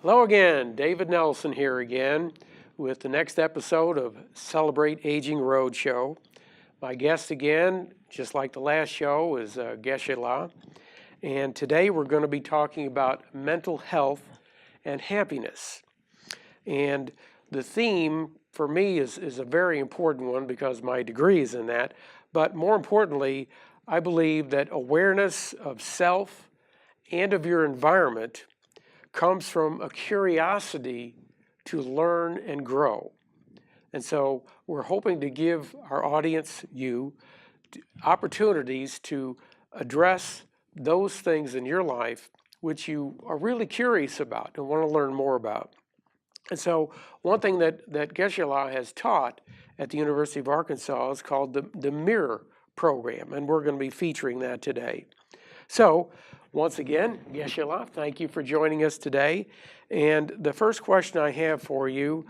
Hello again, David Nelson here again with the next episode of Celebrate Aging Roadshow. My guest again, just like the last show, is Geshe. And today we're going to be talking about mental health and happiness. And the theme for me is a very important one because my degree is in that. But more importantly, I believe that awareness of self and of your environment comes from a curiosity to learn and grow. And so we're hoping to give our audience, you, opportunities to address those things in your life which you are really curious about and want to learn more about. And so one thing that Geshe has taught at the University of Arkansas is called the Mirror Program, and we're going to be featuring that today. So once again, Geshe, thank you for joining us today. And the first question I have for you,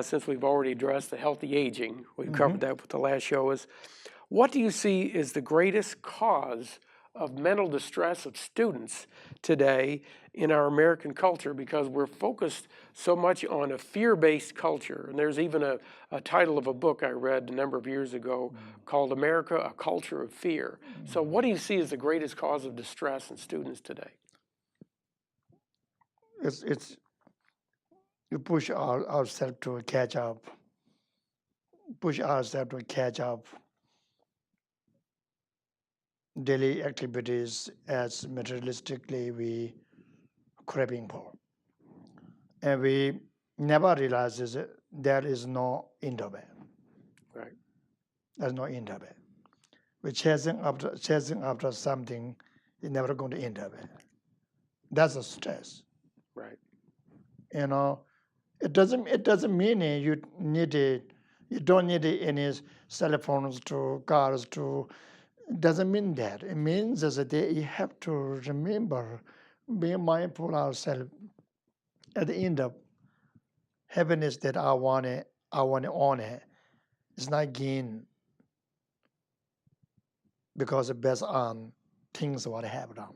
since we've already addressed the healthy aging, we've covered that with the last show, is what do you see is the greatest cause of mental distress of students today in our American culture, because we're focused so much on a fear-based culture. And there's even a title of a book I read a number of years ago called America, A Culture of Fear. So what do you see as the greatest cause of distress in students today? It's you push ourselves to catch up, daily activities as materialistically we craving for. And we never realizes there is no interval. Right. There's no interval. We're chasing after something, it's never going to interval. That's a stress. Right. You know, it doesn't mean you don't need any cell phones to cars to. It doesn't mean that. It means that you have to remember being mindful ourselves at the end of happiness that I want to own it. It's not gain because it's based on things what I have around.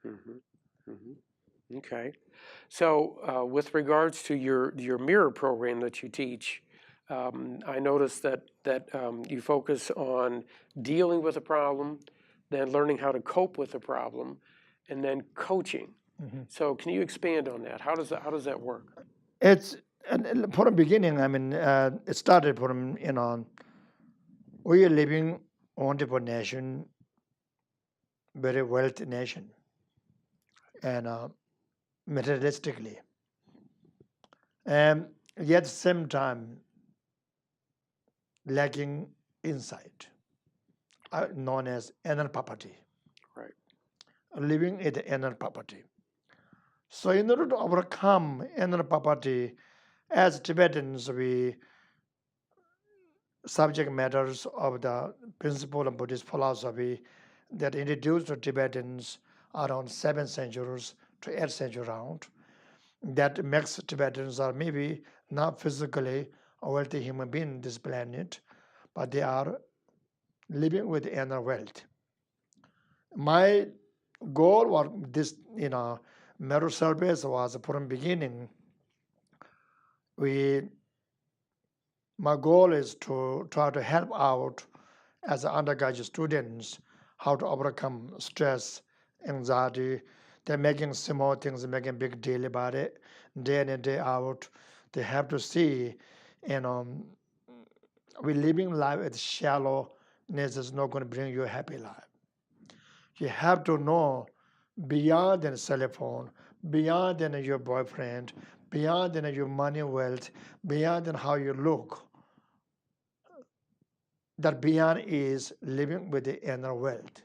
Mm-hmm. Mm-hmm. Okay. So with regards to your mirror program that you teach, I noticed that you focus on dealing with a problem, then learning how to cope with the problem, and then coaching. So can you expand on that? How does that work? It's and from the beginning. I mean, it started from we are living on the nation, very wealthy nation, and materialistically, and yet at the same time lacking insight, known as inner poverty. Right. Living in the inner poverty. So in order to overcome inner poverty, as Tibetans, we subject matters of the principle of Buddhist philosophy that introduced to Tibetans around 7th centuries to 8th century around. That makes Tibetans are maybe not physically a wealthy human being on this planet, but they are living with inner wealth. My goal was this, mirror service was from beginning. My goal is to try to help out as undergraduate students how to overcome stress, anxiety. They're making small things, making big deal about it, day in and day out. They have to see, we're living life at shallowness is not going to bring you a happy life. You have to know beyond than cell phone, beyond than your boyfriend, beyond than your money wealth, beyond than how you look. That beyond is living with the inner wealth,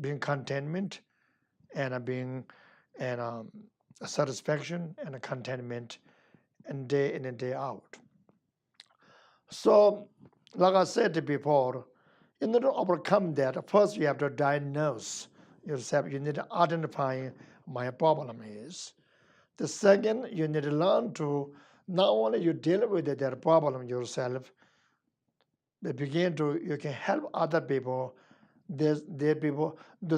being contentment and being and satisfaction and a contentment and day in and day out. So, like I said before, in order to overcome that, first you have to diagnose yourself. You need to identify my problem is. The second, you need to learn to not only you deal with that problem yourself, but you can help other people. Those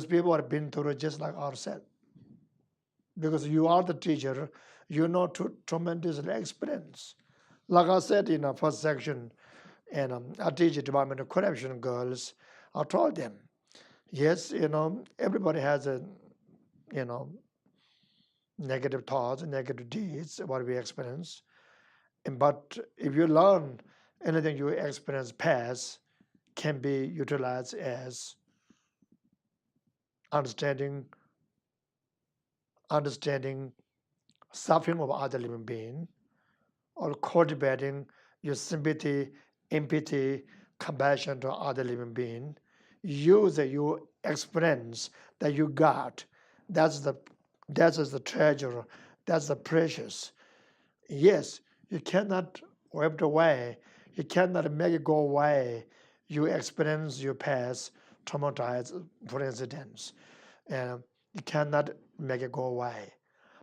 people have been through just like ourselves. because you are the teacher, you know tremendous experience. Like I said in the first section, and I teach Department of Correction girls, I told them, yes, everybody has a, you know, negative thoughts, negative deeds, what we experience. But if you learn anything you experience past can be utilized as understanding understanding suffering of other living being, or cultivating your sympathy, empathy, compassion to other living being. Use your experience that you got. That's the that is the treasure. That's the precious. Yes, you cannot wipe it away. You cannot make it go away. You experience your past traumatized, for instance, and you cannot make it go away.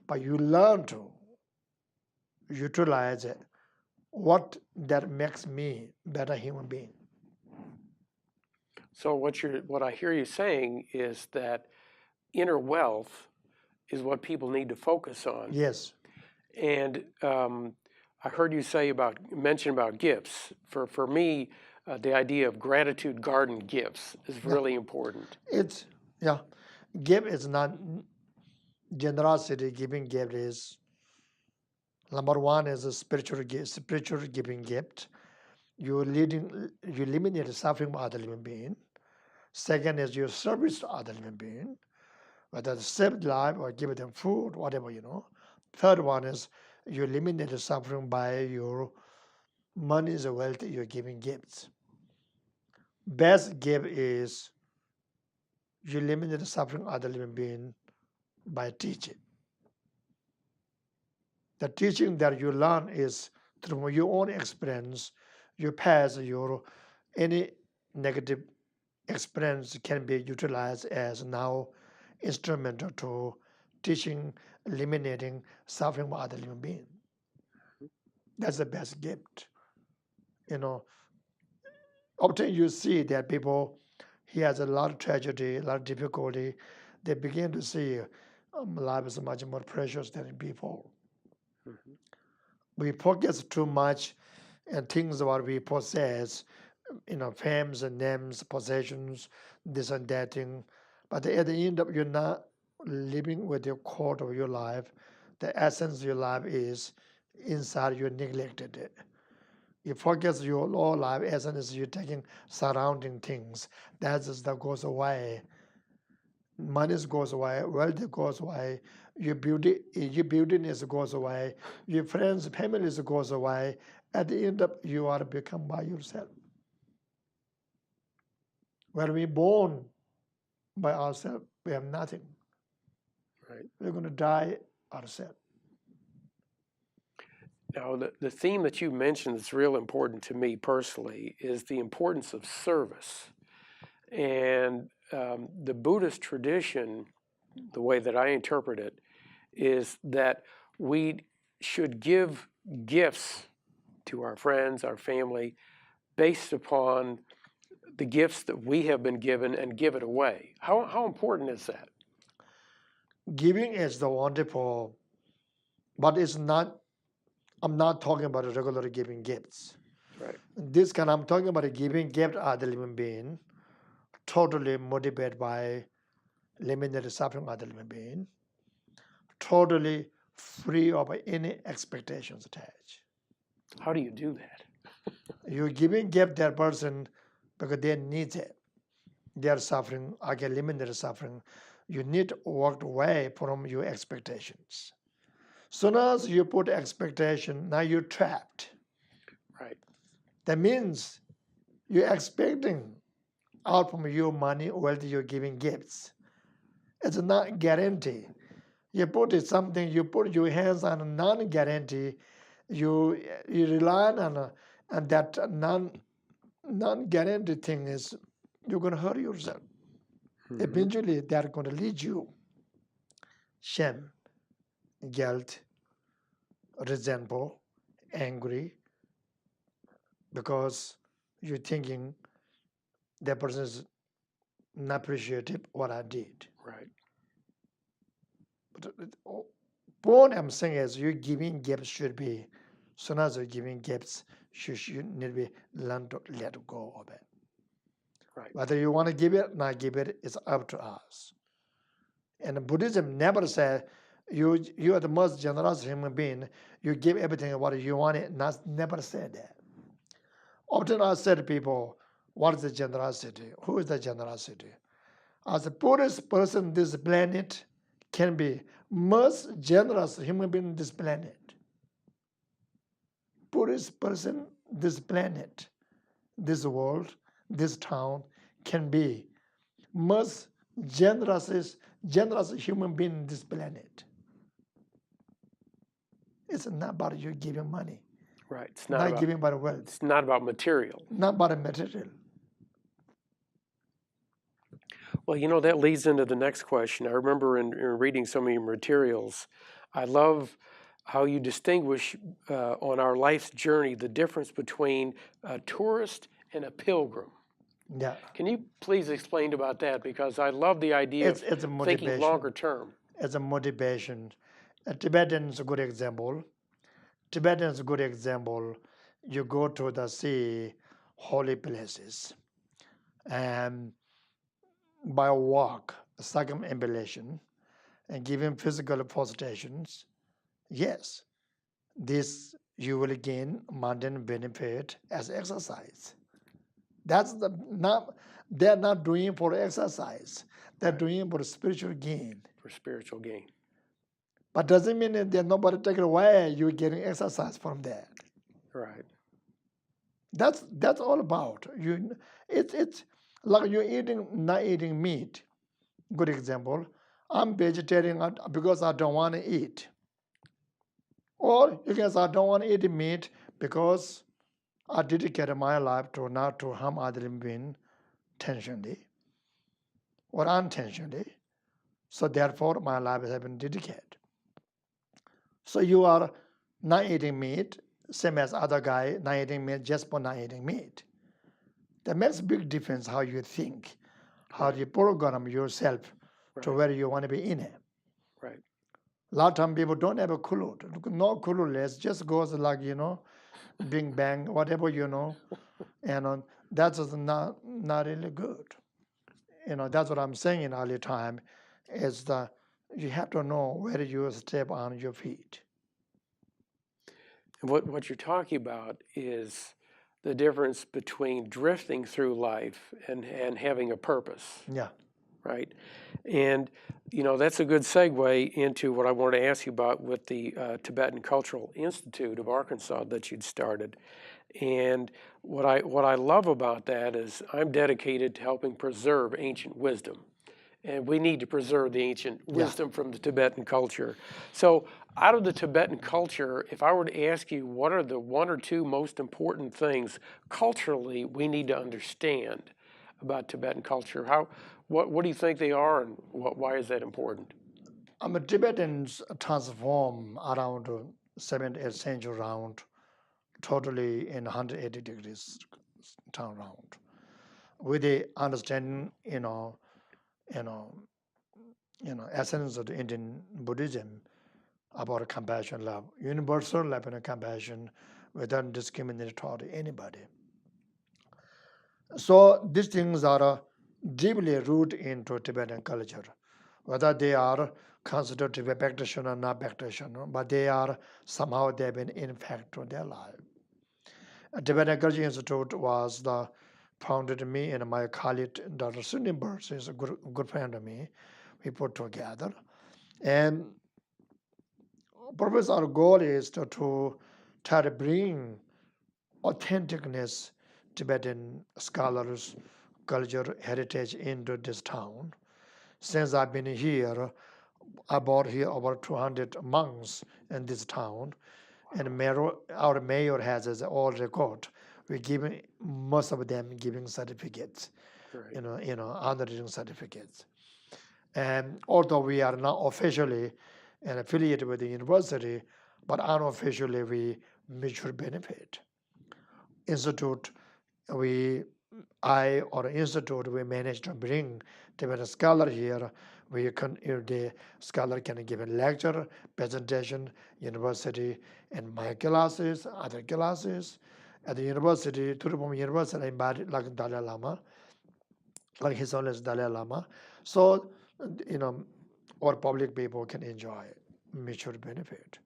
But you learn to utilize it. What that makes me better human being. So what I hear you saying is that inner wealth is what people need to focus on. Yes, And I heard you mention about gifts. For me, the idea of gratitude garden gifts is really important. it's yeah. Give is not generosity. Giving gift is number one is a spiritual gift, spiritual giving gift. You eliminate the suffering of other living being. Second is your service to other living being, whether it's saved life or give them food, whatever Third one is you eliminate the suffering by your money is wealth you're giving gifts. Best gift is you eliminate the suffering of other living being by teaching. The teaching that you learn is through your own experience. You pass your any negative experience can be utilized as now instrumental to teaching, eliminating suffering of other living being. That's the best gift. You know, often you see that people he has a lot of tragedy, a lot of difficulty. They begin to see life is much more precious than before. Mm-hmm. We focus too much and things what we possess, fames and names, possessions, this and that thing. But at the end of you're not living with your core of your life. The essence of your life is inside you neglected it. You focus your whole life essence you're taking surrounding things. That goes away. Money goes away, wealth goes away, your beautiness goes away, your friends, families goes away. At the end of you are become by yourself. When we born by ourselves, we have nothing. Right. We're going to die ourselves. Now, the theme that you mentioned that's real important to me personally is the importance of service. And the Buddhist tradition, the way that I interpret it, is that we should give gifts to our friends, our family, based upon the gifts that we have been given and give it away. How important is that? Giving is the wonderful, but it's not. I'm not talking about a regular giving gifts. Right. I'm talking about a giving gift to other living being, totally motivated by limited suffering of other living being, totally free of any expectations attached. How do you do that? You're giving gift that person because they need it. They are suffering, I can eliminate their suffering. You need to walk away from your expectations. Soon as you put expectation, now you're trapped. Right. That means you're expecting out from your money, wealth, you're giving gifts. It's not guarantee. You put your hands on a non-guarantee. You rely on that non-guaranteed thing is you're going to hurt yourself. Mm-hmm. Eventually, they're going to lead you shame, guilt, resentful, angry, because you're thinking that person is not appreciative what I did. Right. point I'm saying is you're giving gifts should be, soon as you're giving gifts, you need to be learn to let go of it. Right. Whether you want to give it, not give it, it's up to us. And Buddhism never said you are the most generous human being. You give everything what you want. It never said that. Often I say to people, what is the generosity? Who is the generosity? As the poorest person on this planet can be most generous human being on this planet. Poorest person this planet, this world, this town can be most generous human being on this planet. It's not about you giving money. Right. It's not about giving about wealth. It's not about material. Not about a material. Well, that leads into the next question. I remember in reading some of your materials, I love how you distinguish on our life's journey the difference between a tourist and a pilgrim. Yeah. Can you please explain about that? Because I love the idea It's a of thinking motivation. longer term. It's a motivation. Tibetan is a good example. Tibetan is a good example. You go to the sea, holy places, and by a walk, circumambulation, and giving physical posturations, yes, this you will gain mundane benefit as exercise. That's they're not doing for exercise. They're doing for spiritual gain. For spiritual gain. But doesn't mean that nobody taking away you're getting exercise from that. Right. That's all about you. It's like you're not eating meat. Good example. I'm vegetarian because I don't want to eat. Or you can say I don't want to eat meat because I dedicated my life to not to harm other living being intentionally or unintentionally. So therefore my life has been dedicated. So you are not eating meat, same as other guy not eating meat just for not eating meat. That makes a big difference how you think, how you program yourself to where you want to be in it. Right. A lot of time people don't have a clue. No clueless, just goes like, bing bang, whatever, and that's not really good. That's what I'm saying in early time, is that you have to know where you step on your feet. And what you're talking about is the difference between drifting through life and having a purpose. Yeah. Right. And, that's a good segue into what I wanted to ask you about with the Tibetan Cultural Institute of Arkansas that you'd started. And what I love about that is I'm dedicated to helping preserve ancient wisdom. And we need to preserve the ancient wisdom from the Tibetan culture. So out of the Tibetan culture, if I were to ask you what are the one or two most important things culturally we need to understand about Tibetan culture, what do you think they are, and why is that important? Tibetans transform around 7th, 8th century round, totally in 180 degrees turn around, with the understanding, essence of the Indian Buddhism about compassion, love, universal love and compassion, without discriminating toward anybody. So these things are deeply rooted into Tibetan culture, whether they are considered to be practitioner or not practitioner, but somehow they've been in fact to their life. Tibetan Culture Institute was founded me and my colleague Dr. Sunny Burns is a good friend of me. We put together, and purpose, our goal is to try to bring authenticness, Tibetan scholars, culture, heritage into this town. Since I've been here, I brought here over 200 monks in this town, and our mayor has his old record. We giving most of them giving certificates, Right. honoring certificates. And although we are not officially affiliated with the university, but unofficially we mutual benefit. Institute, we I or institute, we managed to bring Tibetan scholar here. If the scholar can give a lecture, presentation, university, and my classes, other classes. At the university, Thupten University, I invited like Dalai Lama, like His Holiness Dalai Lama. So, you know, all public people can enjoy mutual benefit.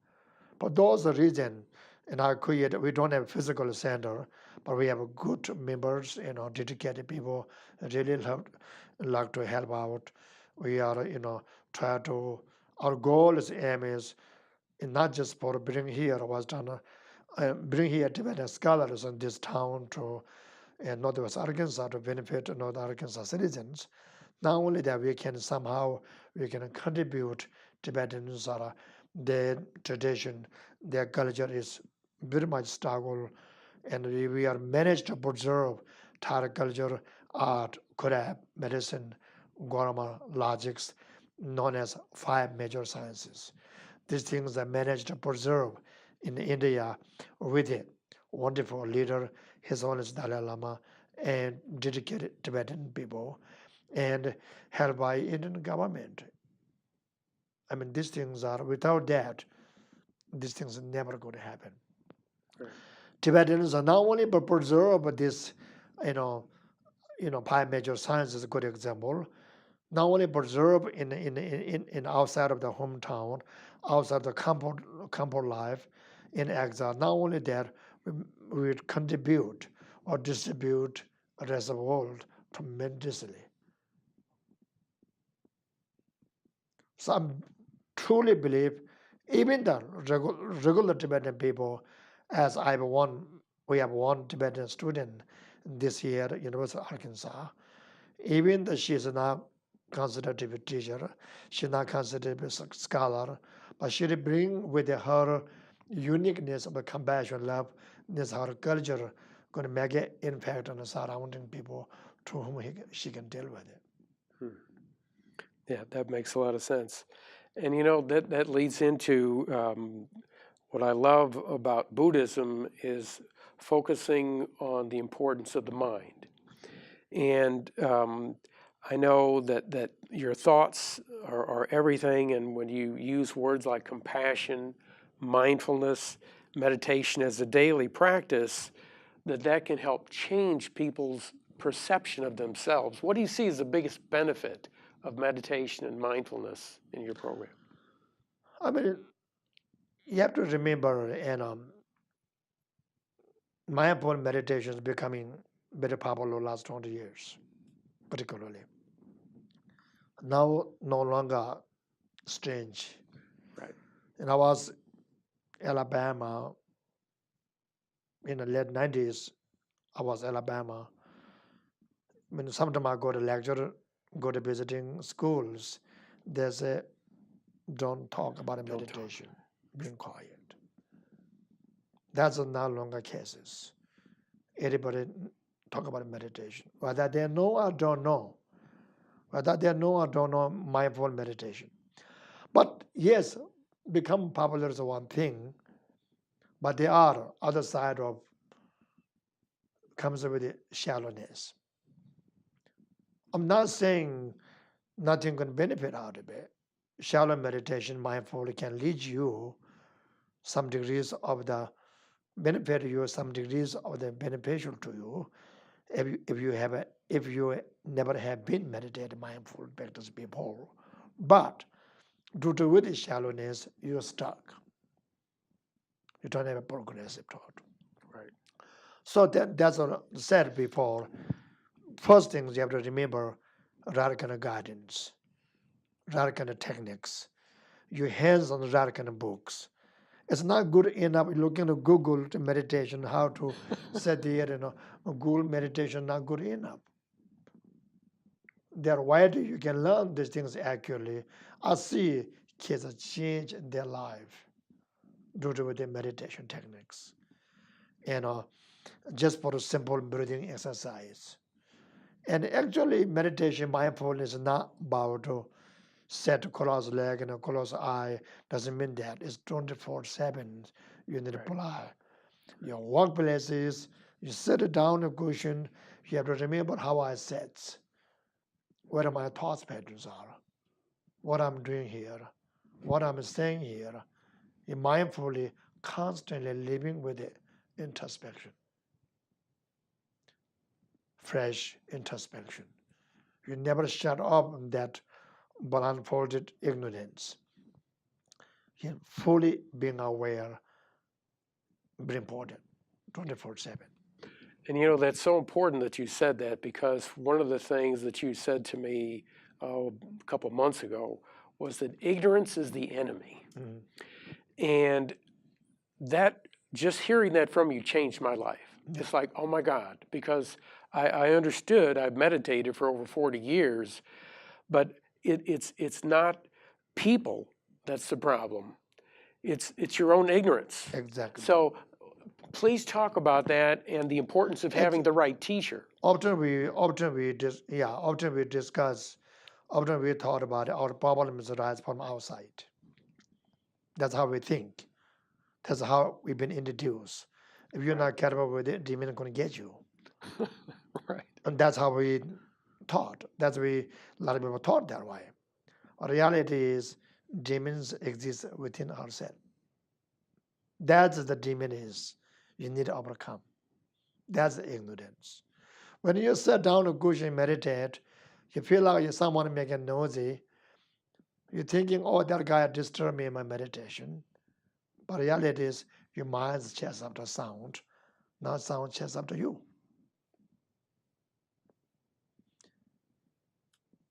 For those reasons, in our create, we don't have physical center, but we have good members, dedicated people, really like to help out. We are, try to, our goal is aim is not just for bring here was done, bring here Tibetan scholars in this town to Northwest Arkansas to benefit North Arkansas citizens. Not only that, we can somehow we can contribute Tibetans or their tradition, their culture is very much struggle, and we are managed to preserve Thai culture, art, craft, medicine, grammar, logics, known as five major sciences. These things are managed to preserve in India with a wonderful leader, His Holiness Dalai Lama, and dedicated Tibetan people, and held by Indian government. I mean, these things are, without that, these things are never going to happen. Right. Tibetans are not only preserve this, five major science is a good example. Not only preserve in outside of the hometown, outside the comfort life, in exile. Not only that, we would contribute or distribute the rest of the world tremendously. So I truly believe even the regular Tibetan people, as we have one Tibetan student this year at University of Arkansas, even though she is not considered to be a teacher, she's not considered to be a scholar, but she bring with her uniqueness of compassion, love, this her culture going to make an impact on the surrounding people to whom she can deal with it. Yeah, that makes a lot of sense. And that leads into what I love about Buddhism is focusing on the importance of the mind. And I know that your thoughts are everything, and when you use words like compassion, mindfulness, meditation as a daily practice, that can help change people's perception of themselves. What do you see as the biggest benefit of meditation and mindfulness in your program? I mean, you have to remember, mindful meditation is becoming very popular last 20 years, particularly. Now, no longer strange. Right. And I was Alabama in the late 90s. I was Alabama. I mean, sometimes I go to lecture, go to visiting schools. They say, don't talk about meditation, being quiet. That's no longer cases. Everybody talk about meditation. Whether they know or don't know. Whether they know or don't know mindful meditation. But yes, become popular is one thing, but there are other side of comes with the shallowness. I'm not saying nothing can benefit out of it. Shallow meditation, mindful can lead you some degrees of the benefit you, some degrees of the beneficial to you. If you never have been meditated mindful practice before, but due to with the shallowness, you're stuck. You don't have a progressive thought. Right. So that's what I said before. First things you have to remember, rare kind of guidance, rare kind of techniques, your hands on rare kind of books. It's not good enough looking at Google to meditation, how to set the Google meditation not good enough. There are ways you can learn these things accurately. I see kids change in their life due to their meditation techniques. Just for a simple breathing exercise. And actually, meditation, mindfulness is not about to set close leg and a close eye. Doesn't mean that. It's 24/7. You need to apply. Your workplaces, you sit down a cushion, You have to remember how I sit, where my thought patterns are, what I'm doing here, what I'm saying here. You mindfully, constantly living with it, introspection, fresh introspection. You never shut up on that blindfolded ignorance. You fully being aware, very important, 24/7. And you know, that's so important that you said that, because one of the things that you said to me a couple months ago was that ignorance is the enemy. And that, just hearing that from you changed my life. It's like, oh my God, because I understood, I've meditated for over 40 years, but it's not people that's the problem. It's your own ignorance. Exactly. So please talk about that and the importance of having the right teacher. Often we discuss, often we thought about our problems arise from outside. That's how we think. That's how we've been introduced. If you're not careful with it, demon is going to get you. Right. And that's how we taught. That's why a lot of people taught that way. Reality is demons exist within ourselves. That's the demon is. You need to overcome. That's the ignorance. When you sit down to Geshe and meditate, you feel like you're someone making nosy. You're thinking, oh, that guy disturbed me in my meditation. But reality is your mind's chase after sound, not sound chase after you.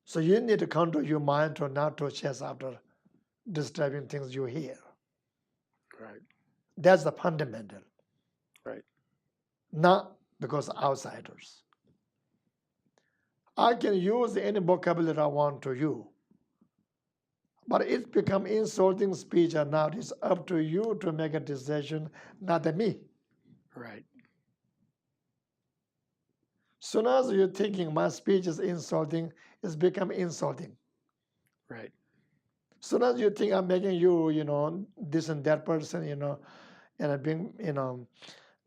So you need to control your mind to not to chase after disturbing things you hear. Right. That's the fundamental. Right. Not because outsiders. I can use any vocabulary I want to you, but it's become insulting speech or not. It's up to you to make a decision, not me. Right. Soon as you're thinking my speech is insulting, it's become insulting. Right. Soon as you think I'm making you, this and that person, and being,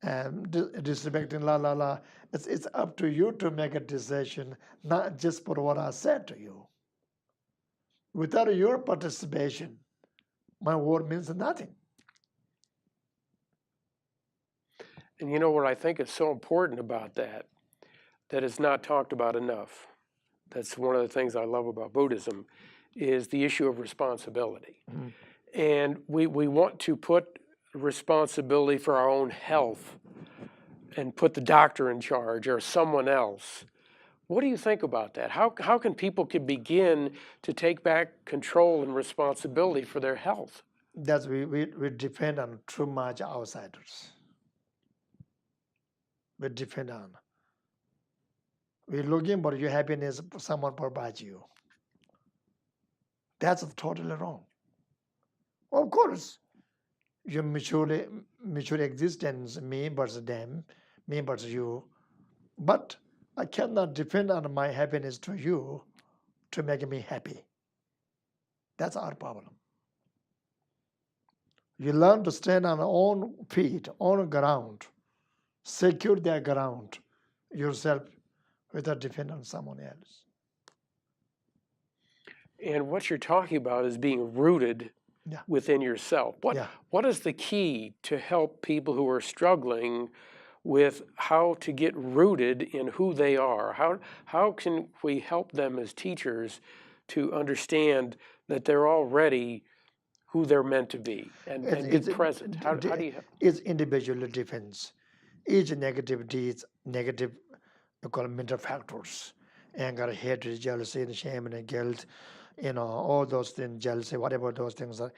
and disrespecting, la la la. It's up to you to make a decision, not just for what I said to you. Without your participation, my word means nothing. And you know what I think is so important about that is not talked about enough. That's one of the things I love about Buddhism, is the issue of responsibility. And we want to put responsibility for our own health and put the doctor in charge or someone else. What do you think about that? How can people begin to take back control and responsibility for their health? That's we depend on too much outsiders. We depend on. We're looking for your happiness, someone provides you. That's totally wrong. Of course, your mutual existence, me versus them, me versus you. But I cannot depend on my happiness to you to make me happy. That's our problem. You learn to stand on your own feet, on ground, secure that ground yourself without depending on someone else. And what you're talking about is being rooted within yourself. What is the key to help people who are struggling with how to get rooted in who they are? How can we help them as teachers to understand that they're already who they're meant to be and be present? How do you help? It's individually depends. Each negative deeds, negative, we call them mental factors, anger, hatred, jealousy, and shame, and guilt, all those things, jealousy, whatever those things are,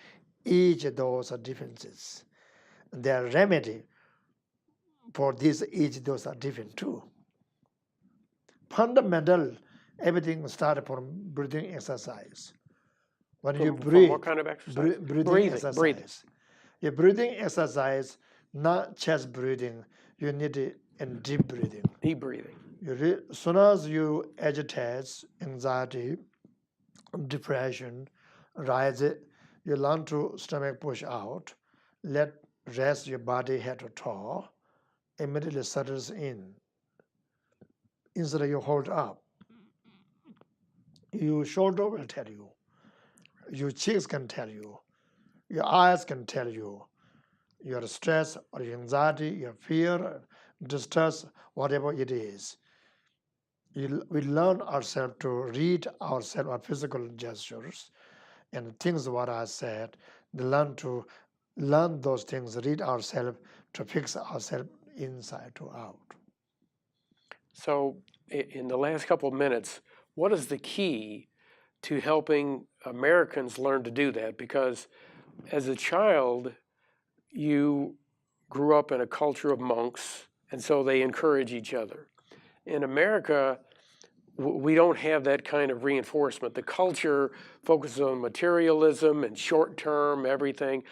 each of those are differences. Their remedy for this, each of those are different too. Fundamental, everything started from breathing exercise. When you breathe, what kind of exercise? Breathing exercise. Your breathing exercise, not chest breathing. You need deep breathing. Deep breathing. As soon as you agitate, anxiety, depression, rise it, you learn to stomach push out, let rest your body head to toe, immediately settles in. instead of you hold up. Your shoulder will tell you. Your cheeks can tell you. Your eyes can tell you. Your stress or your anxiety, your fear, distress, whatever it is. We learn ourselves to read ourselves, our physical gestures, and things what I said. Learn those things, read ourselves to fix ourselves inside to out. So, in the last couple of minutes, what is the key to helping Americans learn to do that? Because as a child, you grew up in a culture of monks, and so they encourage each other. In America, we don't have that kind of reinforcement. The culture focuses on materialism and short-term everything.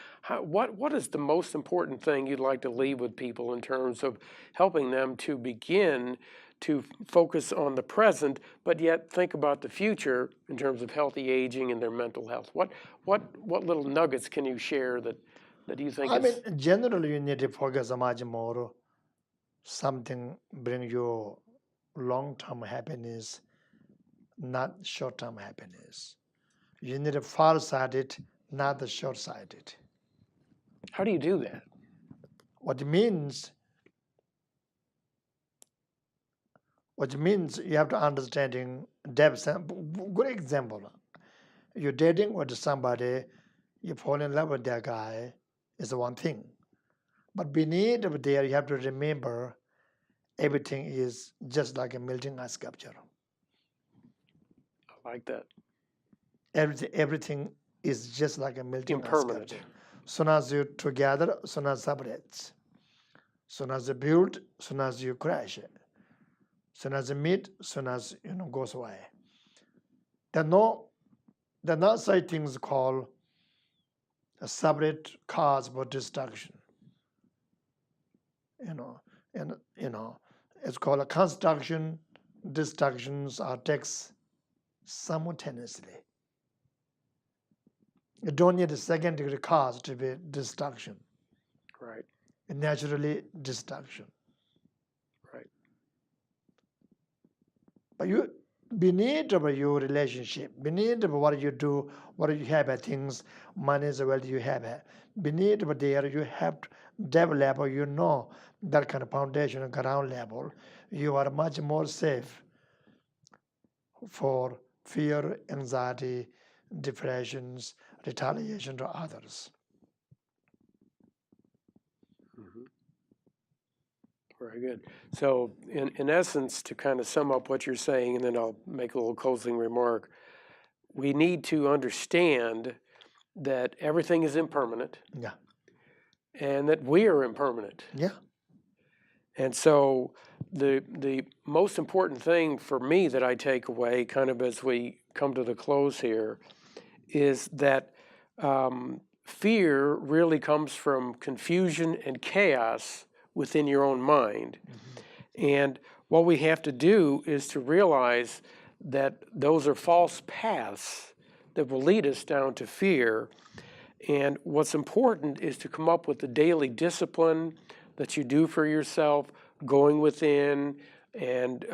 What is the most important thing you'd like to leave with people in terms of helping them to begin to focus on the present, but yet think about the future in terms of healthy aging and their mental health? What little nuggets can you share that you think I is... mean, generally you need to focus much more something bring you long-term happiness, not short-term happiness. You need a far-sighted, not the short-sighted. How do you do that? What it means you have to understanding depth. Good example. You're dating with somebody, you fall in love with that guy, is one thing. But beneath over there, you have to remember everything is just like a melting ice sculpture. I like that. Everything is just like a melting ice Impermanent. sculpture. Soon as you're together, soon as separates. Soon as you build, soon as you crash it. Soon as you meet, soon as goes away. There are not such things called a separate cause for destruction. It's called a construction. Destructions are takes simultaneously. You don't need a second-degree cause to be destruction. Right. Naturally, destruction. Right. But you beneath of your relationship, beneath of what you do, what you have things, money as well you have. Beneath of there, you have to develop, that kind of foundation, ground level. You are much more safe for fear, anxiety, depressions, retaliation to others. Very good. So in essence, to kind of sum up what you're saying, and then I'll make a little closing remark, we need to understand that everything is impermanent. Yeah. And that we are impermanent. Yeah. And so the most important thing for me that I take away, kind of as we come to the close here, is that fear really comes from confusion and chaos within your own mind. Mm-hmm. And what we have to do is to realize that those are false paths that will lead us down to fear. And what's important is to come up with the daily discipline that you do for yourself, going within and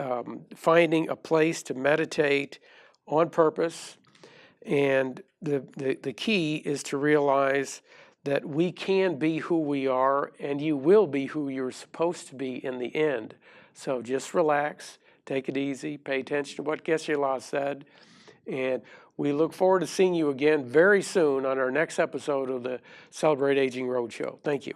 finding a place to meditate on purpose. And the key is to realize that we can be who we are, and you will be who you're supposed to be in the end. So just relax, take it easy, pay attention to what Geshe said, and we look forward to seeing you again very soon on our next episode of the Celebrate Aging Roadshow. Thank you.